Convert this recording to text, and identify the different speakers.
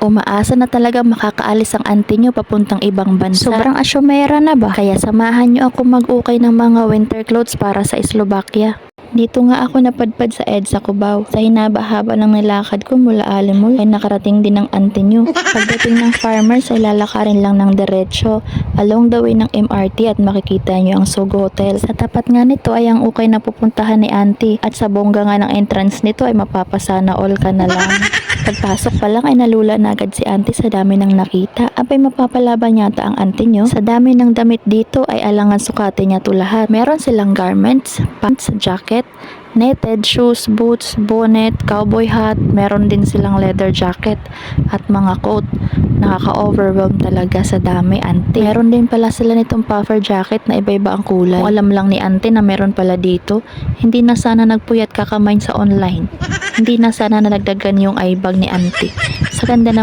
Speaker 1: Umaasa na talaga makakaalis ang auntie nyo papuntang ibang bansa. Sobrang asyomera na ba? Kaya samahan nyo ako mag-ukay ng mga winter clothes para sa Slovakia. Dito nga ako napadpad sa EDSA Cubao. Sa hinaba-haba ng nilakad ko mula Alimol ay nakarating din ang auntie nyo. Pagdating ng Farmers ay lalakarin lang ng diretsyo along the way ng MRT at makikita nyo ang Sogo Hotel. Sa tapat nga nito ay ang ukay na pupuntahan ni auntie at sa bongga nga ng entrance nito ay mapapasana all ka na lang. Pagpasok pa lang ay nalula na agad si auntie sa dami ng nakita. Abay mapapalaban yata ang auntie nyo. Sa dami ng damit dito ay alangan sukatin niya to lahat. Meron silang garments, pants, jacket, netted shoes, boots, bonnet, cowboy hat, meron din silang leather jacket at mga coat. Nakaka-overwhelm talaga sa dami, auntie. Meron din pala sila nitong puffer jacket na iba-iba ang kulay. Kung alam lang ni auntie na meron pala dito, hindi na sana nagpuyat kakamain sa online. Hindi na sana nalagdagan yung eye bag ni auntie. Sa ganda naman